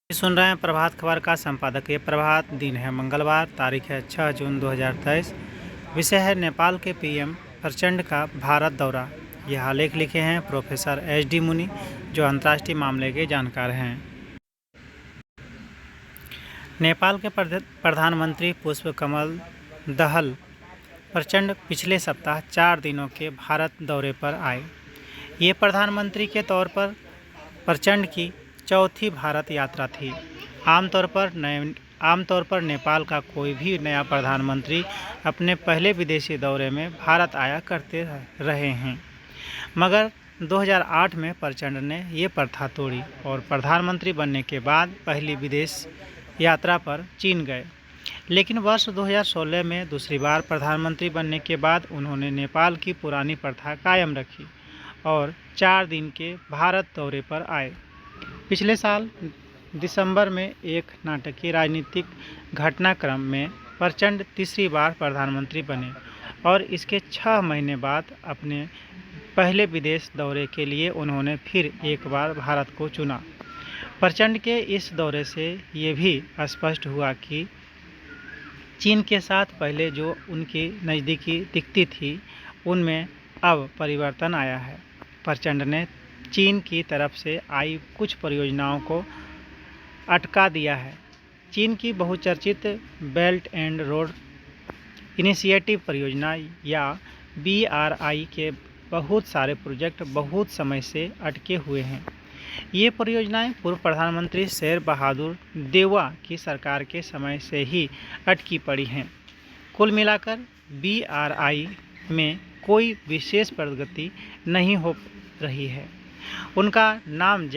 सुन रहे हैं प्रभात खबर का संपादकीय प्रभात। दिन है मंगलवार, तारीख है 6 जून 2023। विषय है नेपाल के पीएम प्रचंड का भारत दौरा। यह आलेख लिखे हैं प्रोफेसर एच.डी. मुनि, जो अंतर्राष्ट्रीय मामले के जानकार हैं। नेपाल के प्रधानमंत्री पुष्पकमल दहल प्रचंड पिछले सप्ताह 4 दिनों के भारत दौरे पर आए। ये प्रधानमंत्री के तौर पर प्रचंड की चौथी भारत यात्रा थी। आमतौर पर नेपाल का कोई भी नया प्रधानमंत्री अपने पहले विदेशी दौरे में भारत आया करते रहे हैं, मगर 2008 में प्रचंड ने ये प्रथा तोड़ी और प्रधानमंत्री बनने के बाद पहली विदेश यात्रा पर चीन गए। लेकिन वर्ष 2016 में दूसरी बार प्रधानमंत्री बनने के बाद उन्होंने नेपाल की पुरानी प्रथा कायम रखी और 4 दिन के भारत दौरे पर आए। पिछले साल दिसंबर में एक नाटकीय राजनीतिक घटनाक्रम में प्रचंड तीसरी बार प्रधानमंत्री बने और इसके 6 महीने बाद अपने पहले विदेश दौरे के लिए उन्होंने फिर एक बार भारत को चुना। प्रचंड के इस दौरे से ये भी स्पष्ट हुआ कि चीन के साथ पहले जो उनकी नज़दीकी दिखती थी, उनमें अब परिवर्तन आया है। प्रचंड ने चीन की तरफ से आई कुछ परियोजनाओं को अटका दिया है। चीन की बहुचर्चित बेल्ट एंड रोड इनिशिएटिव परियोजना या BRI के बहुत सारे प्रोजेक्ट बहुत समय से अटके हुए हैं। ये परियोजनाएं पूर्व प्रधानमंत्री शेर बहादुर देउवा की सरकार के समय से ही अटकी पड़ी हैं। कुल मिलाकर BRI में कोई विशेष प्रगति नहीं हो रही है। उनका नाम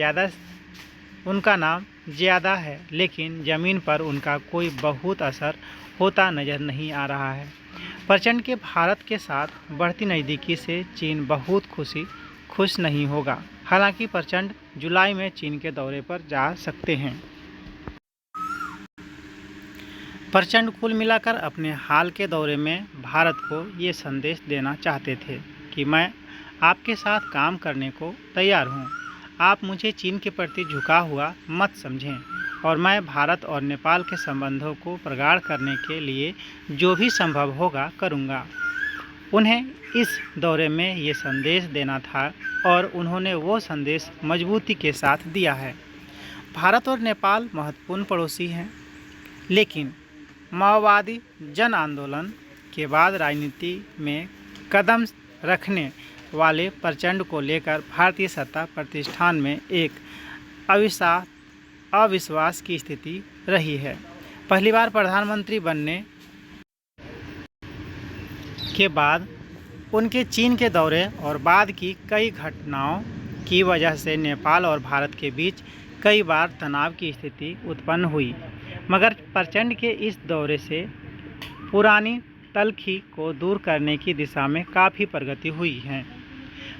ज़्यादा है, लेकिन ज़मीन पर उनका कोई बहुत असर होता नज़र नहीं आ रहा है। प्रचंड के भारत के साथ बढ़ती नज़दीकी से चीन बहुत खुश नहीं होगा। हालांकि प्रचंड जुलाई में चीन के दौरे पर जा सकते हैं। प्रचंड कुल मिलाकर अपने हाल के दौरे में भारत को ये संदेश देना चाहते थे कि मैं आपके साथ काम करने को तैयार हूँ। आप मुझे चीन के प्रति झुका हुआ मत समझें और मैं भारत और नेपाल के संबंधों को प्रगाढ़ करने के लिए जो भी संभव होगा करूँगा। उन्हें इस दौरे में ये संदेश देना था और उन्होंने वो संदेश मजबूती के साथ दिया है। भारत और नेपाल महत्वपूर्ण पड़ोसी हैं, लेकिन माओवादी जन आंदोलन के बाद राजनीति में कदम रखने वाले प्रचंड को लेकर भारतीय सत्ता प्रतिष्ठान में एक अविश्वास की स्थिति रही है। पहली बार प्रधानमंत्री बनने के बाद उनके चीन के दौरे और बाद की कई घटनाओं की वजह से नेपाल और भारत के बीच कई बार तनाव की स्थिति उत्पन्न हुई, मगर प्रचंड के इस दौरे से पुरानी तलखी को दूर करने की दिशा में काफ़ी प्रगति हुई है।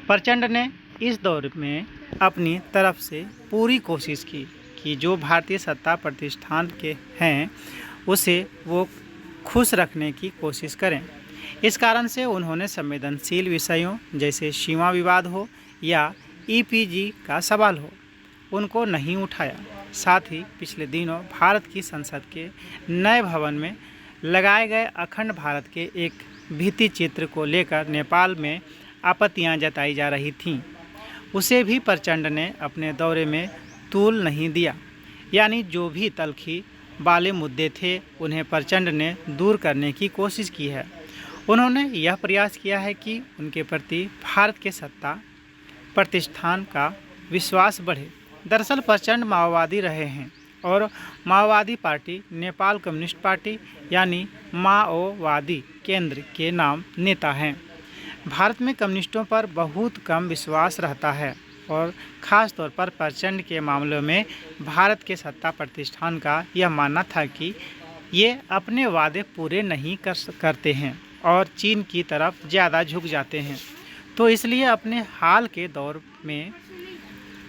प्रचंड ने इस दौर में अपनी तरफ से पूरी कोशिश की कि जो भारतीय सत्ता प्रतिष्ठान के हैं उसे वो खुश रखने की कोशिश करें। इस कारण से उन्होंने संवेदनशील विषयों जैसे सीमा विवाद हो या EPG का सवाल हो, उनको नहीं उठाया। साथ ही पिछले दिनों भारत की संसद के नए भवन में लगाए गए अखंड भारत के एक भित्ति चित्र को लेकर नेपाल में आपत्तियां जताई जा रही थीं, उसे भी प्रचंड ने अपने दौरे में तूल नहीं दिया। यानी जो भी तलखी वाले मुद्दे थे उन्हें प्रचंड ने दूर करने की कोशिश की है। उन्होंने यह प्रयास किया है कि उनके प्रति भारत के सत्ता प्रतिष्ठान का विश्वास बढ़े। दरअसल प्रचंड माओवादी रहे हैं और माओवादी पार्टी नेपाल कम्युनिस्ट पार्टी यानी माओवादी केंद्र के नाम नेता हैं। भारत में कम्युनिस्टों पर बहुत कम विश्वास रहता है और ख़ास तौर पर प्रचंड के मामलों में भारत के सत्ता प्रतिष्ठान का यह मानना था कि ये अपने वादे पूरे नहीं करते हैं और चीन की तरफ ज़्यादा झुक जाते हैं। तो इसलिए अपने हाल के दौर में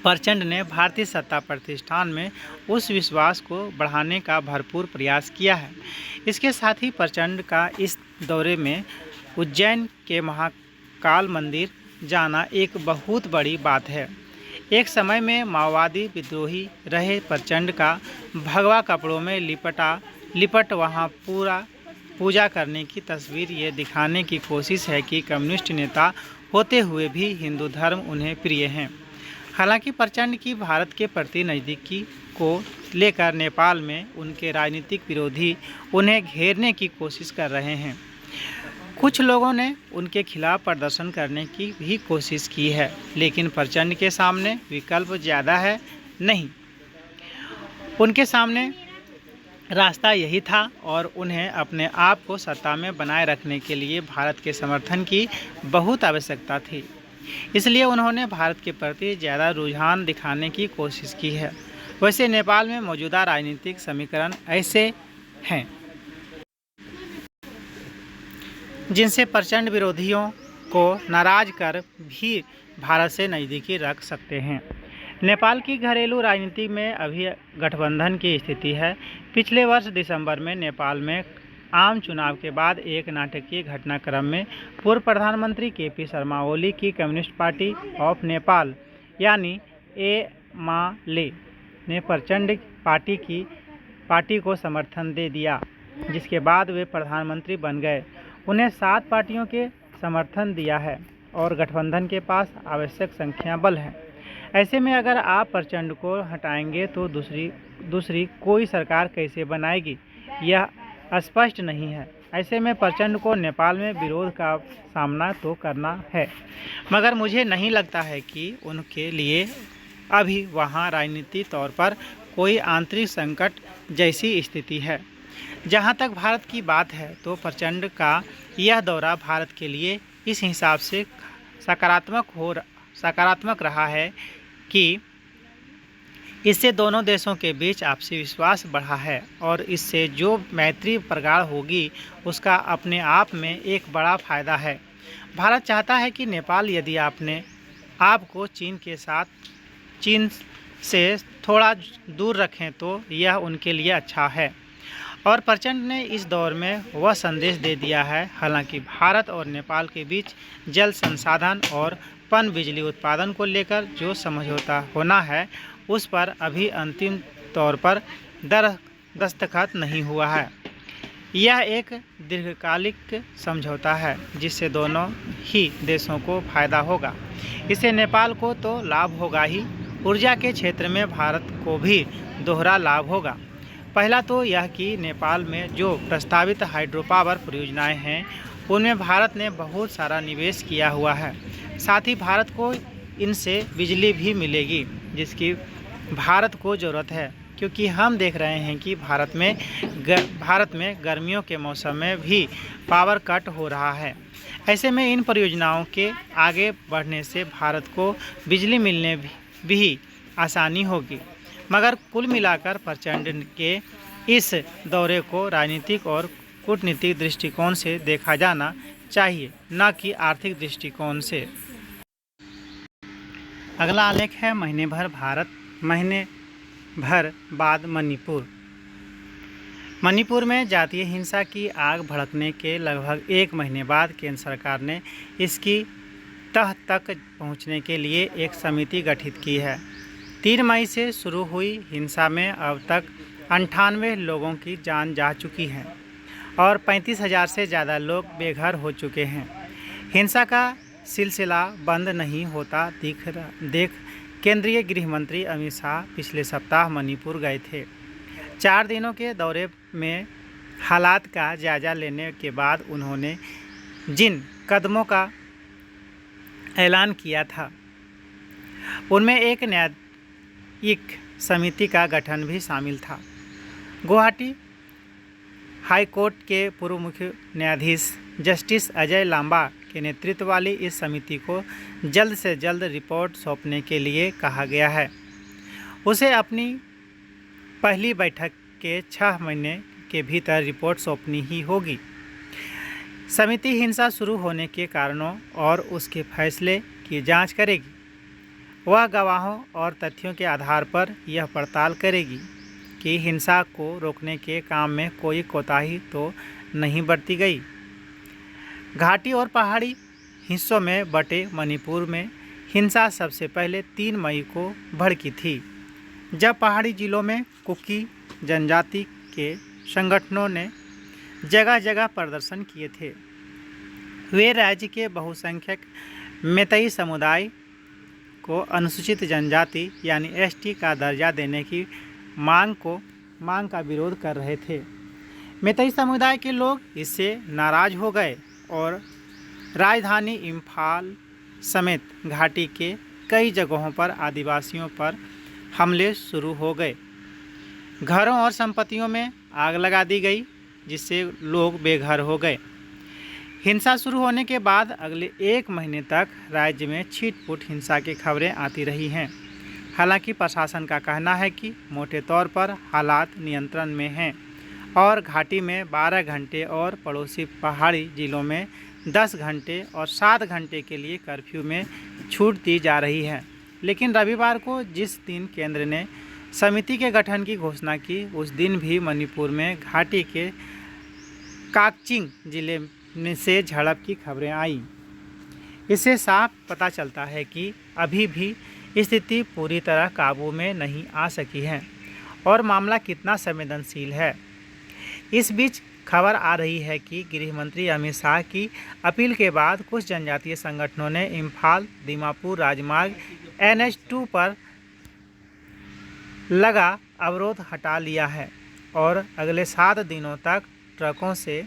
प्रचंड ने भारतीय सत्ता प्रतिष्ठान में उस विश्वास को बढ़ाने का भरपूर प्रयास किया है। इसके साथ ही प्रचंड का इस दौरे में उज्जैन के महाकाल मंदिर जाना एक बहुत बड़ी बात है। एक समय में माओवादी विद्रोही रहे प्रचंड का भगवा कपड़ों में लिपट वहाँ पूजा करने की तस्वीर ये दिखाने की कोशिश है कि कम्युनिस्ट नेता होते हुए भी हिंदू धर्म उन्हें प्रिय हैं। हालांकि प्रचंड की भारत के प्रति नज़दीकी को लेकर नेपाल में उनके राजनीतिक विरोधी उन्हें घेरने की कोशिश कर रहे हैं। कुछ लोगों ने उनके खिलाफ प्रदर्शन करने की भी कोशिश की है, लेकिन प्रचंड के सामने विकल्प ज़्यादा है नहीं। उनके सामने रास्ता यही था और उन्हें अपने आप को सत्ता में बनाए रखने के लिए भारत के समर्थन की बहुत आवश्यकता थी। इसलिए उन्होंने भारत के प्रति ज़्यादा रुझान दिखाने की कोशिश की है। वैसे नेपाल में मौजूदा राजनीतिक समीकरण ऐसे हैं जिनसे प्रचंड विरोधियों को नाराज कर भी भारत से नज़दीकी रख सकते हैं। नेपाल की घरेलू राजनीति में अभी गठबंधन की स्थिति है। पिछले वर्ष दिसंबर में नेपाल में आम चुनाव के बाद एक नाटकीय घटनाक्रम में पूर्व प्रधानमंत्री केपी शर्मा ओली की कम्युनिस्ट पार्टी ऑफ नेपाल यानी एमाले ने प्रचंड पार्टी को समर्थन दे दिया, जिसके बाद वे प्रधानमंत्री बन गए। उन्हें 7 पार्टियों के समर्थन दिया है और गठबंधन के पास आवश्यक संख्या बल है। ऐसे में अगर आप प्रचंड को हटाएंगे तो दूसरी कोई सरकार कैसे बनाएगी, यह स्पष्ट नहीं है। ऐसे में प्रचंड को नेपाल में विरोध का सामना तो करना है, मगर मुझे नहीं लगता है कि उनके लिए अभी वहाँ राजनीतिक तौर पर कोई आंतरिक संकट जैसी स्थिति है। जहाँ तक भारत की बात है तो प्रचंड का यह दौरा भारत के लिए इस हिसाब से सकारात्मक रहा है कि इससे दोनों देशों के बीच आपसी विश्वास बढ़ा है और इससे जो मैत्री प्रगाढ़ होगी उसका अपने आप में एक बड़ा फायदा है। भारत चाहता है कि नेपाल यदि अपने आप को चीन से थोड़ा दूर रखें तो यह उनके लिए अच्छा है और प्रचंड ने इस दौर में वह संदेश दे दिया है। हालांकि भारत और नेपाल के बीच जल संसाधन और पन बिजली उत्पादन को लेकर जो समझौता होना है उस पर अभी अंतिम तौर पर दस्तखत नहीं हुआ है। यह एक दीर्घकालिक समझौता है जिससे दोनों ही देशों को फायदा होगा। इससे नेपाल को तो लाभ होगा ही, ऊर्जा के क्षेत्र में भारत को भी दोहरा लाभ होगा। पहला तो यह कि नेपाल में जो प्रस्तावित हाइड्रो पावर परियोजनाएं हैं उनमें भारत ने बहुत सारा निवेश किया हुआ है। साथ ही भारत को इनसे बिजली भी मिलेगी जिसकी भारत को ज़रूरत है, क्योंकि हम देख रहे हैं कि भारत में गर्मियों के मौसम में भी पावर कट हो रहा है। ऐसे में इन परियोजनाओं के आगे बढ़ने से भारत को बिजली मिलने भी आसानी होगी। मगर कुल मिलाकर प्रचंड के इस दौरे को राजनीतिक और कूटनीतिक दृष्टिकोण से देखा जाना चाहिए, न कि आर्थिक दृष्टिकोण से। अगला आलेख है महीने भर बाद मणिपुर। मणिपुर में जातीय हिंसा की आग भड़कने के लगभग 1 महीने बाद केंद्र सरकार ने इसकी तह तक पहुंचने के लिए एक समिति गठित की है। 3 मई से शुरू हुई हिंसा में अब तक 98 लोगों की जान जा चुकी है और 35,000 से ज़्यादा लोग बेघर हो चुके हैं। हिंसा का सिलसिला बंद नहीं होता देख केंद्रीय गृह मंत्री अमित शाह पिछले सप्ताह मणिपुर गए थे। 4 दिनों के दौरे में हालात का जायजा लेने के बाद उन्होंने जिन कदमों का ऐलान किया था उनमें एक न्यायिक समिति का गठन भी शामिल था। गुवाहाटी हाई कोर्ट के पूर्व मुख्य न्यायाधीश जस्टिस अजय लांबा के नेतृत्व वाली इस समिति को जल्द से जल्द रिपोर्ट सौंपने के लिए कहा गया है। उसे अपनी पहली बैठक के 6 महीने के भीतर रिपोर्ट सौंपनी ही होगी। समिति हिंसा शुरू होने के कारणों और उसके फैसले की जांच करेगी। वह गवाहों और तथ्यों के आधार पर यह पड़ताल करेगी कि हिंसा को रोकने के काम में कोई कोताही तो नहीं बरती गई। घाटी और पहाड़ी हिस्सों में बटे मणिपुर में हिंसा सबसे पहले 3 मई को भड़की थी, जब पहाड़ी जिलों में कुकी जनजाति के संगठनों ने जगह जगह प्रदर्शन किए थे। वे राज्य के बहुसंख्यक मैतेई समुदाय को अनुसूचित जनजाति यानी एसटी का दर्जा देने की मांग का विरोध कर रहे थे। मैतेई समुदाय के लोग इससे नाराज हो गए और राजधानी इम्फाल समेत घाटी के कई जगहों पर आदिवासियों पर हमले शुरू हो गए। घरों और संपत्तियों में आग लगा दी गई, जिससे लोग बेघर हो गए। हिंसा शुरू होने के बाद अगले 1 महीने तक राज्य में छिटपुट हिंसा की खबरें आती रही हैं। हालांकि प्रशासन का कहना है कि मोटे तौर पर हालात नियंत्रण में हैं और घाटी में 12 घंटे और पड़ोसी पहाड़ी जिलों में 10 घंटे और 7 घंटे के लिए कर्फ्यू में छूट दी जा रही है। लेकिन रविवार को जिस दिन केंद्र ने समिति के गठन की घोषणा की, उस दिन भी मणिपुर में घाटी के काकचिंग जिले में से झड़प की खबरें आईं। इससे साफ पता चलता है कि अभी भी स्थिति पूरी तरह काबू में नहीं आ सकी है और मामला कितना संवेदनशील है। इस बीच खबर आ रही है कि गृह मंत्री अमित शाह की अपील के बाद कुछ जनजातीय संगठनों ने इम्फाल दीमापुर राजमार्ग NH2 पर लगा अवरोध हटा लिया है और अगले 7 दिनों तक ट्रकों से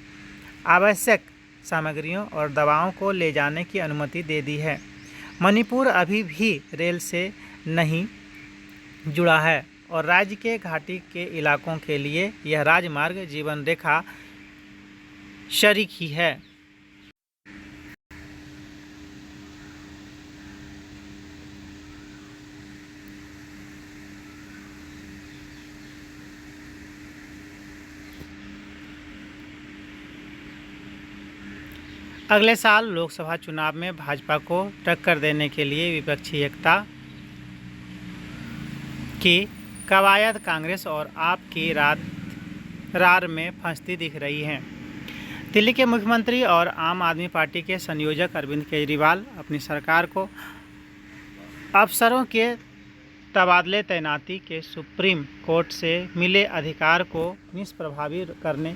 आवश्यक सामग्रियों और दवाओं को ले जाने की अनुमति दे दी है। मणिपुर अभी भी रेल से नहीं जुड़ा है और राज्य के घाटी के इलाकों के लिए यह राजमार्ग जीवन रेखा शरीक ही है। अगले साल लोकसभा चुनाव में भाजपा को टक्कर देने के लिए विपक्षी एकता की कवायद कांग्रेस और आप की रार में फंसती दिख रही है। दिल्ली के मुख्यमंत्री और आम आदमी पार्टी के संयोजक अरविंद केजरीवाल अपनी सरकार को अफसरों के तबादले तैनाती के सुप्रीम कोर्ट से मिले अधिकार को निष्प्रभावी करने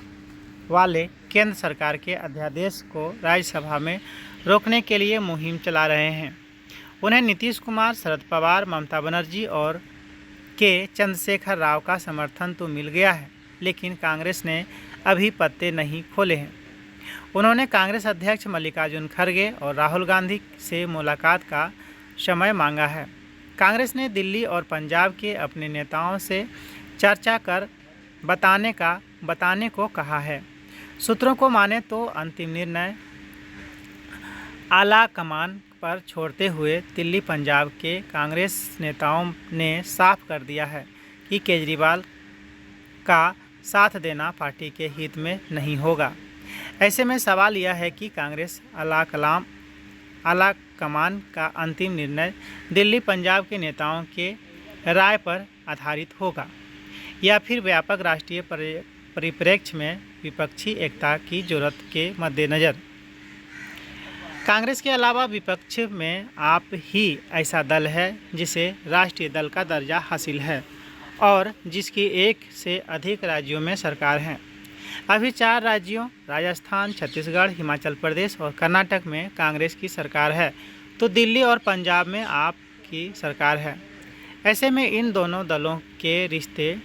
वाले केंद्र सरकार के अध्यादेश को राज्यसभा में रोकने के लिए मुहिम चला रहे हैं। उन्हें नीतीश कुमार, शरद पवार, ममता बनर्जी और के चंद्रशेखर राव का समर्थन तो मिल गया है, लेकिन कांग्रेस ने अभी पत्ते नहीं खोले हैं। उन्होंने कांग्रेस अध्यक्ष मल्लिकार्जुन खड़गे और राहुल गांधी से मुलाकात का समय मांगा है। कांग्रेस ने दिल्ली और पंजाब के अपने नेताओं से चर्चा कर बताने को कहा है। सूत्रों को माने तो अंतिम निर्णय आला कमान पर छोड़ते हुए दिल्ली पंजाब के कांग्रेस नेताओं ने साफ कर दिया है कि केजरीवाल का साथ देना पार्टी के हित में नहीं होगा। ऐसे में सवाल यह है कि कांग्रेस आला कमान का अंतिम निर्णय दिल्ली पंजाब के नेताओं के राय पर आधारित होगा या फिर व्यापक राष्ट्रीय परिप्रेक्ष्य में विपक्षी एकता की जरूरत के मद्देनज़र। कांग्रेस के अलावा विपक्ष में आप ही ऐसा दल है जिसे राष्ट्रीय दल का दर्जा हासिल है और जिसकी 1 से अधिक राज्यों में सरकार है। अभी 4 राज्यों राजस्थान, छत्तीसगढ़, हिमाचल प्रदेश और कर्नाटक में कांग्रेस की सरकार है, तो दिल्ली और पंजाब में आप की सरकार है। ऐसे में इन दोनों दलों के रिश्ते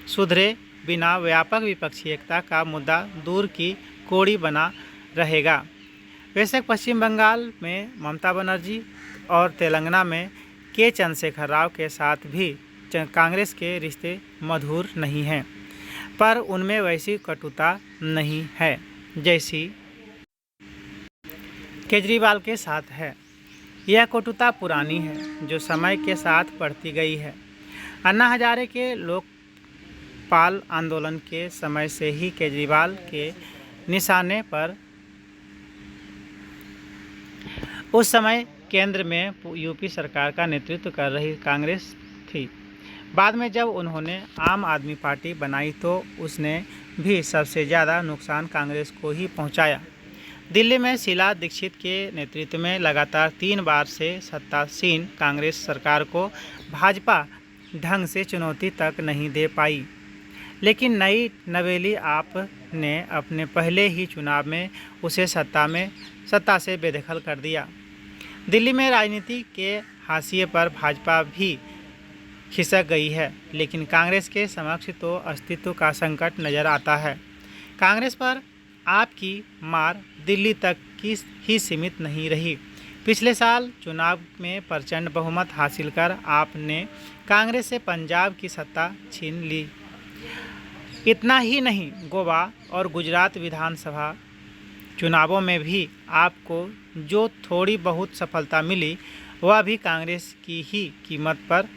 सुधरे बिना व्यापक विपक्षी एकता का मुद्दा दूर की कौड़ी बना रहेगा। वैसे पश्चिम बंगाल में ममता बनर्जी और तेलंगाना में के चंद्रशेखर राव के साथ भी कांग्रेस के रिश्ते मधुर नहीं हैं, पर उनमें वैसी कटुता नहीं है जैसी केजरीवाल के साथ है। यह कटुता पुरानी है जो समय के साथ बढ़ती गई है। अन्ना हजारे के लोकपाल आंदोलन के समय से ही केजरीवाल के निशाने पर उस समय केंद्र में यूपी सरकार का नेतृत्व कर रही कांग्रेस थी। बाद में जब उन्होंने आम आदमी पार्टी बनाई तो उसने भी सबसे ज़्यादा नुकसान कांग्रेस को ही पहुंचाया। दिल्ली में शीला दीक्षित के नेतृत्व में लगातार 3 बार से सत्तासीन कांग्रेस सरकार को भाजपा ढंग से चुनौती तक नहीं दे पाई, लेकिन नई नवेली आप ने अपने पहले ही चुनाव में उसे सत्ता से बेदखल कर दिया। दिल्ली में राजनीति के हाशिए पर भाजपा भी खिसक गई है, लेकिन कांग्रेस के समक्ष तो अस्तित्व का संकट नजर आता है। कांग्रेस पर आपकी मार दिल्ली तक की ही सीमित नहीं रही। पिछले साल चुनाव में प्रचंड बहुमत हासिल कर आपने कांग्रेस से पंजाब की सत्ता छीन ली। इतना ही नहीं, गोवा और गुजरात विधानसभा चुनावों में भी आपको जो थोड़ी बहुत सफलता मिली वह भी कांग्रेस की ही कीमत पर।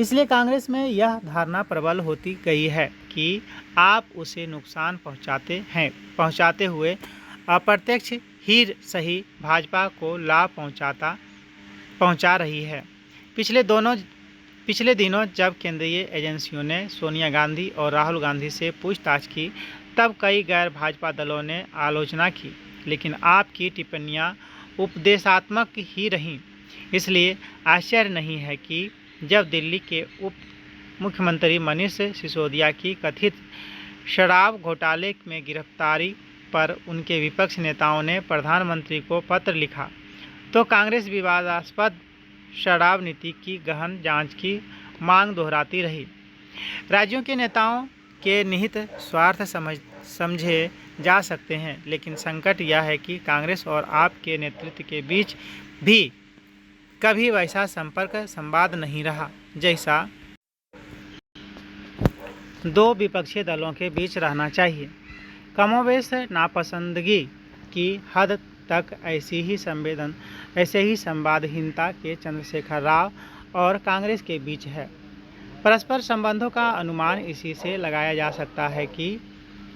इसलिए कांग्रेस में यह धारणा प्रबल होती गई है कि आप उसे नुकसान पहुंचाते हुए अप्रत्यक्ष ही सही भाजपा को लाभ पहुंचा रही है। पिछले दिनों जब केंद्रीय एजेंसियों ने सोनिया गांधी और राहुल गांधी से पूछताछ की, तब कई गैर भाजपा दलों ने आलोचना की, लेकिन आपकी टिप्पणियां उपदेशात्मक ही रहीं। इसलिए आश्चर्य नहीं है कि जब दिल्ली के उप मुख्यमंत्री मनीष सिसोदिया की कथित शराब घोटाले में गिरफ्तारी पर उनके विपक्ष नेताओं ने प्रधानमंत्री को पत्र लिखा, तो कांग्रेस विवादास्पद शराब नीति की गहन जांच की मांग दोहराती रही। राज्यों के नेताओं के निहित स्वार्थ समझे जा सकते हैं, लेकिन संकट यह है कि कांग्रेस और आपके नेतृत्व के बीच भी कभी वैसा संवाद नहीं रहा जैसा दो विपक्षी दलों के बीच रहना चाहिए। कमोबेश नापसंदगी की हद तक ऐसे ही संवादहीनता के चंद्रशेखर राव और कांग्रेस के बीच है। परस्पर संबंधों का अनुमान इसी से लगाया जा सकता है कि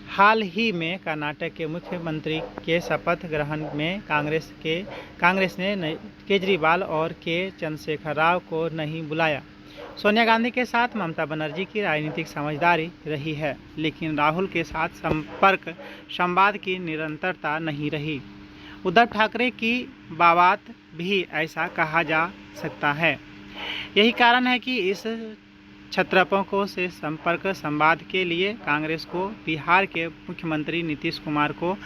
हाल ही में कर्नाटक के मुख्यमंत्री के शपथ ग्रहण में कांग्रेस ने केजरीवाल और के चंद्रशेखर राव को नहीं बुलाया। सोनिया गांधी के साथ ममता बनर्जी की राजनीतिक समझदारी रही है, लेकिन राहुल के साथ संवाद की निरंतरता नहीं रही। उद्धव ठाकरे की बात भी ऐसा कहा जा सकता है। यही कारण है कि इस छत्रपों से संवाद के लिए कांग्रेस को बिहार के मुख्यमंत्री नीतीश कुमार को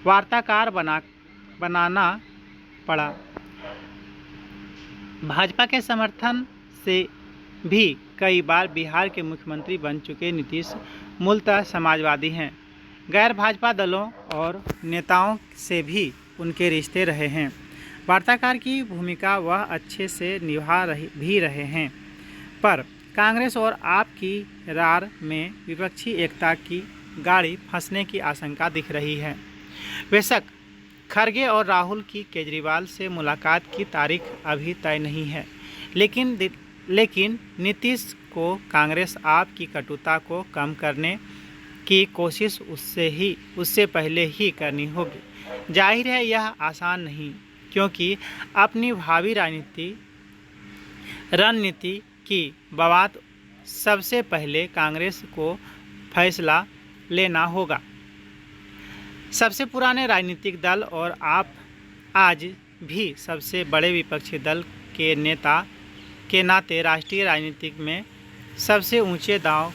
वार्ताकार बनाना पड़ा। भाजपा के समर्थन से भी कई बार बिहार के मुख्यमंत्री बन चुके नीतीश मूलतः समाजवादी हैं। गैर भाजपा दलों और नेताओं से भी उनके रिश्ते रहे हैं। वार्ताकार की भूमिका वह अच्छे से निभा भी रहे हैं, पर कांग्रेस और आप की रार में विपक्षी एकता की गाड़ी फंसने की आशंका दिख रही है। बेशक खरगे और राहुल की केजरीवाल से मुलाकात की तारीख अभी तय नहीं है, लेकिन नीतीश को कांग्रेस आप की कटुता को कम करने की कोशिश उससे पहले ही करनी होगी। जाहिर है यह आसान नहीं, क्योंकि अपनी भावी रणनीति की बात सबसे पहले कांग्रेस को फैसला लेना होगा। सबसे पुराने राजनीतिक दल और आप आज भी सबसे बड़े विपक्षी दल के नेता के नाते राष्ट्रीय राजनीति में सबसे ऊंचे दांव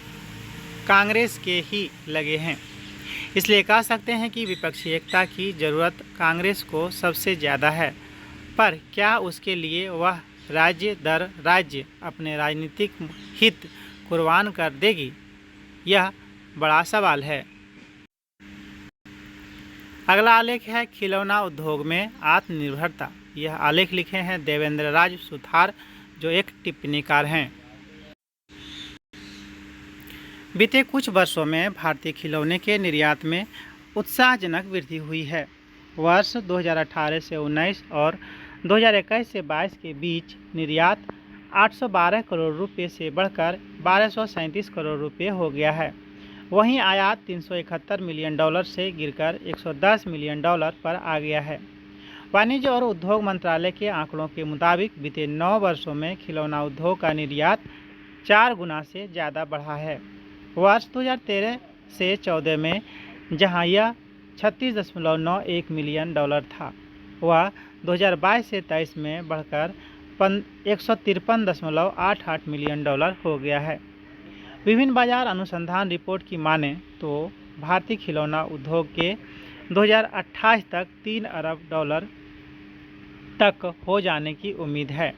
कांग्रेस के ही लगे हैं। इसलिए कह सकते हैं कि विपक्षी एकता की ज़रूरत कांग्रेस को सबसे ज़्यादा है, पर क्या उसके लिए वह राज्य दर राज्य अपने राजनीतिक हित कुर्बान कर देगी, यह बड़ा सवाल है। अगला आलेख है खिलौना उद्योग में आत्मनिर्भरता। यह आलेख लिखे हैं देवेंद्र राज सुथार, जो एक टिप्पणीकार हैं। बीते कुछ वर्षों में भारतीय खिलौने के निर्यात में उत्साहजनक वृद्धि हुई है। वर्ष 2018 से 19 और 2021 से 22 के बीच निर्यात 812 करोड़ रुपए से बढ़कर 1237 करोड़ रुपए हो गया है। वहीं आयात 371 मिलियन डॉलर से गिरकर 110 मिलियन डॉलर पर आ गया है। वाणिज्य और उद्योग मंत्रालय के आंकड़ों के मुताबिक बीते 9 वर्षों में खिलौना उद्योग का निर्यात 4 गुना से ज़्यादा बढ़ा है। वर्ष 2013 से 14 में जहां यह $36.91 मिलियन था। वह 2022 से 23 में बढ़कर $153.88 मिलियन हो गया है। विभिन्न बाजार अनुसंधान रिपोर्ट की माने तो भारतीय खिलौना उद्योग के 2028 तक $3 अरब तक हो जाने की उम्मीद है।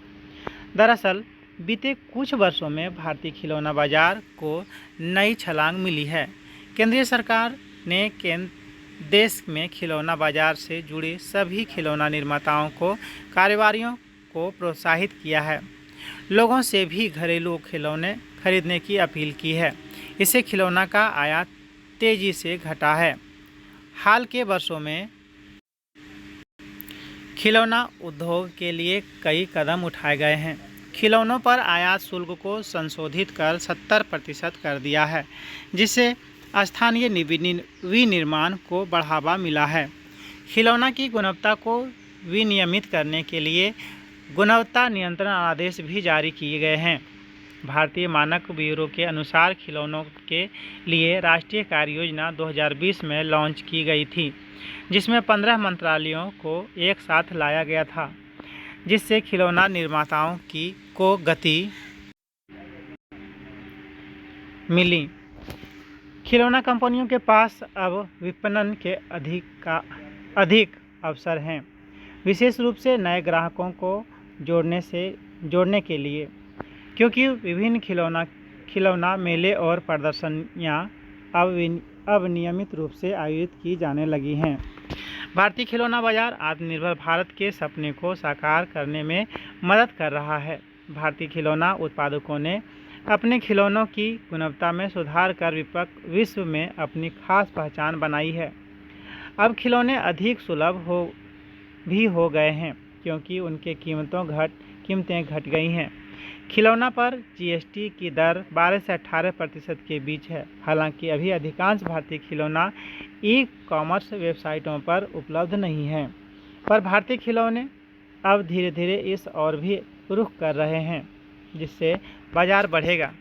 दरअसल बीते कुछ वर्षों में भारतीय खिलौना बाजार को नई छलांग मिली है। केंद्रीय सरकार ने देश में खिलौना बाजार से जुड़े सभी खिलौना निर्माताओं को कारोबारियों को प्रोत्साहित किया है। लोगों से भी घरेलू खिलौने खरीदने की अपील की है। इससे खिलौना का आयात तेजी से घटा है। हाल के वर्षों में खिलौना उद्योग के लिए कई कदम उठाए गए हैं। खिलौनों पर आयात शुल्क को संशोधित कर 70% कर दिया है, जिससे स्थानीय विनिर्माण को बढ़ावा मिला है। खिलौना की गुणवत्ता को विनियमित करने के लिए गुणवत्ता नियंत्रण आदेश भी जारी किए गए हैं। भारतीय मानक ब्यूरो के अनुसार खिलौनों के लिए राष्ट्रीय कार्य योजना 2020 में लॉन्च की गई थी, जिसमें 15 मंत्रालयों को एक साथ लाया गया था, जिससे खिलौना निर्माताओं को गति मिली। खिलौना कंपनियों के पास अब विपणन के अधिक अवसर हैं, विशेष रूप से नए ग्राहकों को जोड़ने के लिए, क्योंकि विभिन्न खिलौना मेले और प्रदर्शनियां अब नियमित रूप से आयोजित की जाने लगी हैं। भारतीय खिलौना बाजार आत्मनिर्भर भारत के सपने को साकार करने में मदद कर रहा है। भारतीय खिलौना उत्पादकों ने अपने खिलौनों की गुणवत्ता में सुधार कर विश्व में अपनी खास पहचान बनाई है। अब खिलौने अधिक सुलभ हो गए हैं, क्योंकि उनके कीमतें घट गई हैं। खिलौना पर जीएसटी की दर 12 से 18% के बीच है। हालांकि अभी अधिकांश भारतीय खिलौना ई-कॉमर्स वेबसाइटों पर उपलब्ध नहीं हैं, पर भारतीय खिलौने अब धीरे धीरे इस ओर भी रुख कर रहे हैं, जिससे बाजार बढ़ेगा।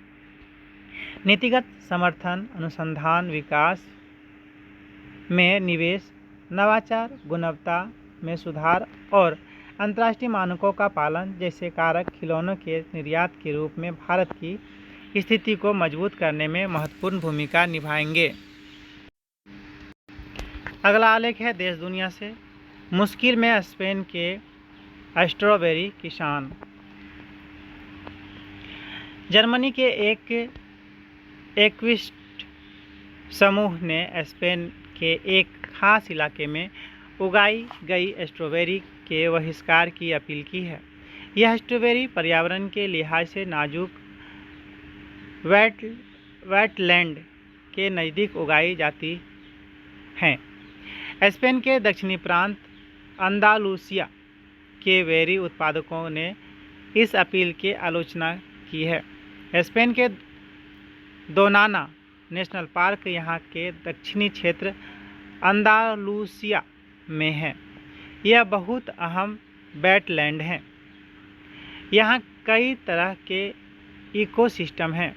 नीतिगत समर्थन, अनुसंधान विकास में निवेश, नवाचार, गुणवत्ता में सुधार और अंतर्राष्ट्रीय मानकों का पालन जैसे कारक खिलौनों के निर्यात के रूप में भारत की स्थिति को मजबूत करने में महत्वपूर्ण भूमिका निभाएंगे। अगला आलेख है देश दुनिया से। मुश्किल में स्पेन के स्ट्रॉबेरी किसान। जर्मनी के एक एक्विस्ट समूह ने स्पेन के एक खास इलाके में उगाई गई स्ट्रॉबेरी के बहिष्कार की अपील की है। यह स्ट्रॉबेरी पर्यावरण के लिहाज से नाजुक वेटलैंड के नज़दीक उगाई जाती हैं। स्पेन के दक्षिणी प्रांत अंदालूसिया के बेरी उत्पादकों ने इस अपील की आलोचना की है। स्पेन के दोनाना नेशनल पार्क यहाँ के दक्षिणी क्षेत्र अंदालूसिया में है। यह बहुत अहम वेटलैंड है। यहाँ कई तरह के इकोसिस्टम हैं,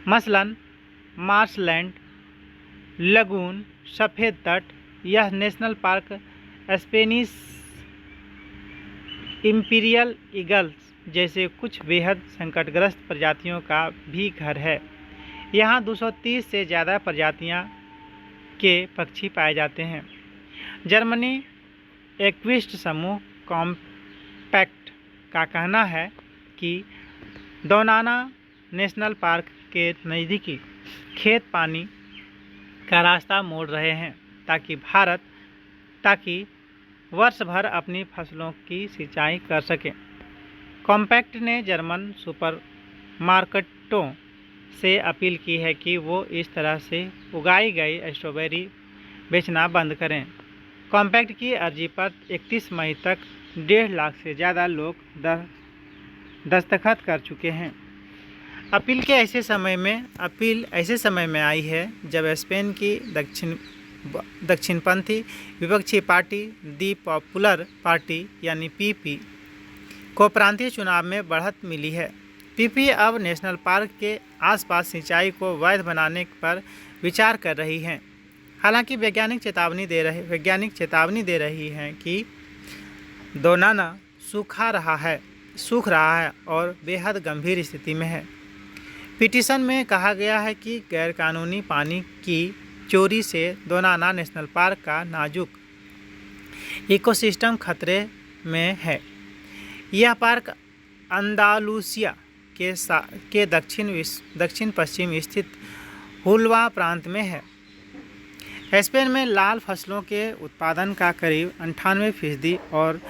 मसलन मार्शलैंड, लगून, सफ़ेद तट। यह national park Spanish imperial eagles जैसे कुछ बेहद संकटग्रस्त प्रजातियों का भी घर है। यहाँ 230 से ज़्यादा प्रजातियाँ के पक्षी पाए जाते हैं। जर्मनी एक्विस्ट समूह कॉम्पैक्ट का कहना है कि दोनाना नेशनल पार्क के नज़दीकी खेत पानी का रास्ता मोड़ रहे हैं ताकि वर्ष भर अपनी फसलों की सिंचाई कर सकें। कॉम्पैक्ट ने जर्मन सुपरमार्केटों से अपील की है कि वो इस तरह से उगाई गई स्ट्रॉबेरी बेचना बंद करें। कॉम्पैक्ट की अर्जी पर 31 मई तक 1.5 लाख से ज़्यादा लोग दस्तखत कर चुके हैं। अपील ऐसे समय में आई है जब स्पेन की दक्षिणपंथी विपक्षी पार्टी दी पॉपुलर पार्टी यानी पीपी को प्रांतीय चुनाव में बढ़त मिली है। पीपी अब नेशनल पार्क के आसपास सिंचाई को वैध बनाने पर विचार कर रही है। हालांकि वैज्ञानिक चेतावनी दे रही हैं कि दोनाना सूख रहा है और बेहद गंभीर स्थिति में है। पिटीशन में कहा गया है कि गैरकानूनी पानी की चोरी से दोनाना नेशनल पार्क का नाजुक इकोसिस्टम खतरे में है। यह पार्क अंदालूसिया के दक्षिण पश्चिम स्थित हुल्वा प्रांत में है। स्पेन में लाल फसलों के उत्पादन का करीब 98% और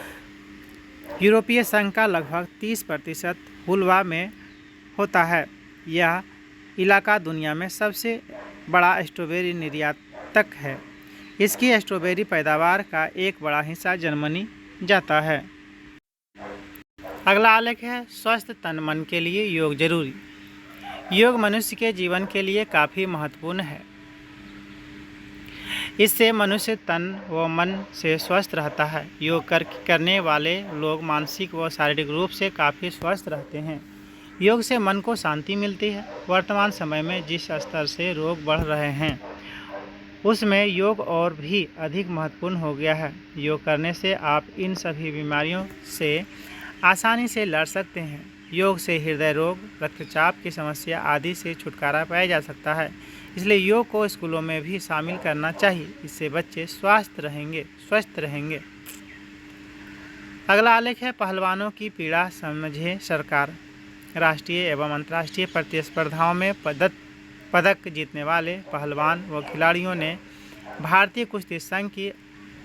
यूरोपीय संघ का लगभग 30% हुल्वा में होता है। यह इलाका दुनिया में सबसे बड़ा स्ट्रॉबेरी निर्यातक है। इसकी स्ट्रॉबेरी पैदावार का एक बड़ा हिस्सा जर्मनी जाता है। अगला आलेख है स्वस्थ तन मन के लिए योग जरूरी। योग मनुष्य के जीवन के लिए काफ़ी महत्वपूर्ण है। इससे मनुष्य तन व मन से स्वस्थ रहता है। योग करने वाले लोग मानसिक व शारीरिक रूप से काफ़ी स्वस्थ रहते हैं। योग से मन को शांति मिलती है। वर्तमान समय में जिस स्तर से रोग बढ़ रहे हैं उसमें योग और भी अधिक महत्वपूर्ण हो गया है। योग करने से आप इन सभी बीमारियों से आसानी से लड़ सकते हैं। योग से हृदय रोग, रक्तचाप की समस्या आदि से छुटकारा पाया जा सकता है। इसलिए योग को स्कूलों में भी शामिल करना चाहिए। इससे बच्चे स्वस्थ रहेंगे। अगला आलेख है पहलवानों की पीड़ा समझे सरकार। राष्ट्रीय एवं अंतर्राष्ट्रीय प्रतिस्पर्धाओं में पदक जीतने वाले पहलवान व खिलाड़ियों ने भारतीय कुश्ती संघ की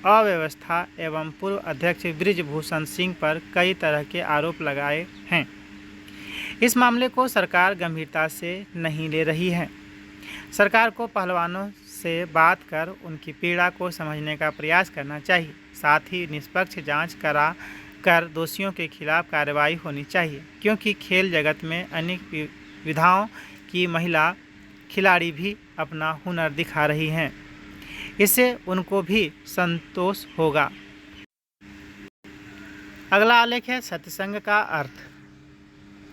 अव्यवस्था एवं पूर्व अध्यक्ष बृजभूषण सिंह पर कई तरह के आरोप लगाए हैं। इस मामले को सरकार गंभीरता से नहीं ले रही है। सरकार को पहलवानों से बात कर उनकी पीड़ा को समझने का प्रयास करना चाहिए। साथ ही निष्पक्ष जांच करा कर दोषियों के खिलाफ कार्रवाई होनी चाहिए, क्योंकि खेल जगत में अनेक विधाओं की महिला खिलाड़ी भी अपना हुनर दिखा रही हैं। इससे उनको भी संतोष होगा। अगला आलेख है सत्संग का अर्थ।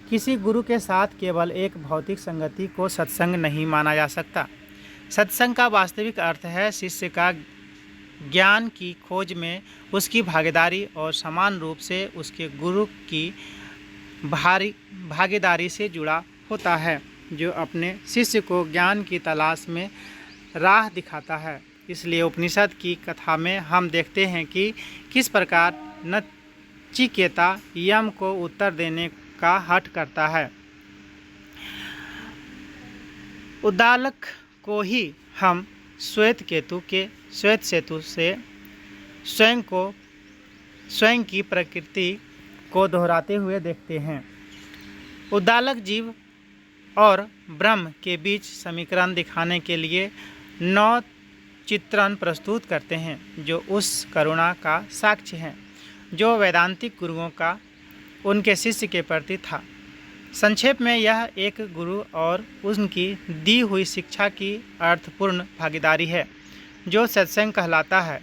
किसी गुरु के साथ केवल एक भौतिक संगति को सत्संग नहीं माना जा सकता। सत्संग का वास्तविक अर्थ है शिष्य का ज्ञान की खोज में उसकी भागीदारी और समान रूप से उसके गुरु की भागीदारी से जुड़ा होता है, जो अपने शिष्य को ज्ञान की तलाश में राह दिखाता है। इसलिए उपनिषद की कथा में हम देखते हैं कि किस प्रकार नचिकेता यम को उत्तर देने का हठ करता है। उद्दालक को ही हम श्वेत सेतु से स्वयं की प्रकृति को दोहराते हुए देखते हैं। उद्दालक जीव और ब्रह्म के बीच समीकरण दिखाने के लिए 9 चित्रण प्रस्तुत करते हैं, जो उस करुणा का साक्ष्य हैं जो वैदांतिक गुरुओं का उनके शिष्य के प्रति था। संक्षेप में यह एक गुरु और उनकी दी हुई शिक्षा की अर्थपूर्ण भागीदारी है, जो सत्संग कहलाता है।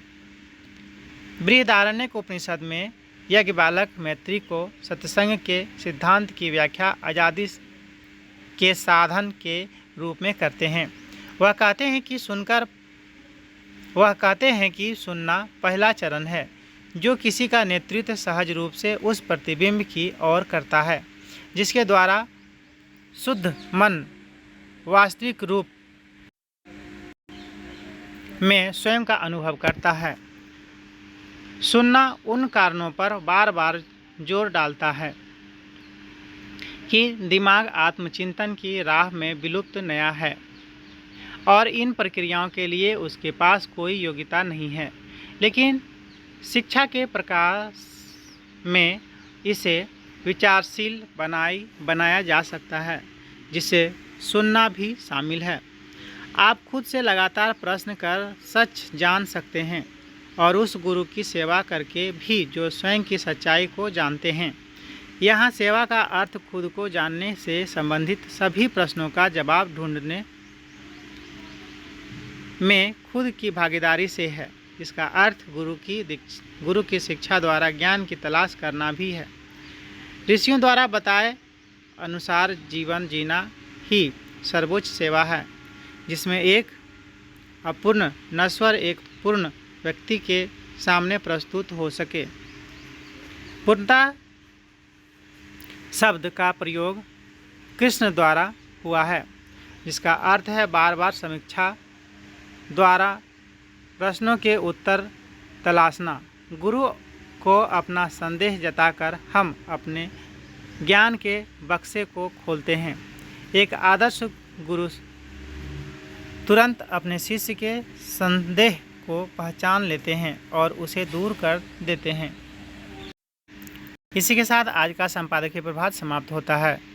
बृहदारण्यक उपनिषद में याज्ञवल्क्य मैत्री को सत्संग के सिद्धांत की व्याख्या आज़ादी के साधन के रूप में करते हैं। वह कहते हैं कि सुनना पहला चरण है, जो किसी का नेतृत्व सहज रूप से उस प्रतिबिंब की ओर करता है जिसके द्वारा शुद्ध मन वास्तविक रूप में स्वयं का अनुभव करता है। सुनना उन कारणों पर बार बार जोर डालता है कि दिमाग आत्मचिंतन की राह में विलुप्त नया है और इन प्रक्रियाओं के लिए उसके पास कोई योग्यता नहीं है। लेकिन शिक्षा के प्रकाश में इसे विचारशील बनाया जा सकता है, जिसे सुनना भी शामिल है। आप खुद से लगातार प्रश्न कर सच जान सकते हैं और उस गुरु की सेवा करके भी जो स्वयं की सच्चाई को जानते हैं। यहाँ सेवा का अर्थ खुद को जानने से संबंधित सभी प्रश्नों का जवाब ढूंढने में खुद की भागीदारी से है। इसका अर्थ गुरु की शिक्षा द्वारा ज्ञान की तलाश करना भी है। ऋषियों द्वारा बताए अनुसार जीवन जीना ही सर्वोच्च सेवा है, जिसमें एक अपूर्ण नश्वर एक पूर्ण व्यक्ति के सामने प्रस्तुत हो सके। पूर्णता शब्द का प्रयोग कृष्ण द्वारा हुआ है, जिसका अर्थ है बार बार समीक्षा द्वारा प्रश्नों के उत्तर तलाशना। गुरु को अपना संदेह जताकर हम अपने ज्ञान के बक्से को खोलते हैं। एक आदर्श गुरु तुरंत अपने शिष्य के संदेह को पहचान लेते हैं और उसे दूर कर देते हैं। इसी के साथ आज का संपादकीय प्रभात समाप्त होता है।